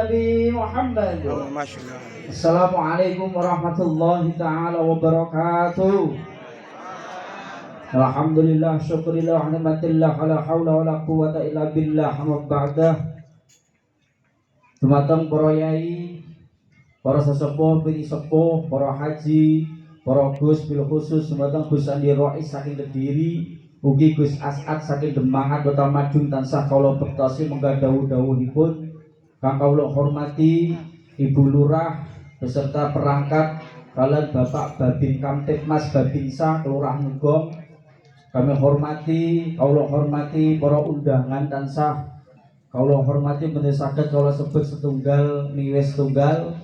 Nabi Muhammad. Assalamualaikum warahmatullahi ta'ala wabarakatuh. Alhamdulillah, syukurillah, nikmatillah, la haula wala quwata illa billah, amma ba'dah. Dumateng para yai, para sesepuh, pini sepuh, para haji, para gus bil khusus, dumateng Gus Andi Rais saking Kediri, ugi Gus As'ad saking Demangan Kota Madiun tansah kawula bektasi menggah dawuh-dawuhipun. Kang kawula hormati Ibu Lurah beserta perangkat kalian Bapak Babin Kamtipmas Babinsa Kelurahan Nugong. Kami hormati, kawula hormati para undangan tansah kawula hormati menika saged kawula sebut setunggal miwis setunggal.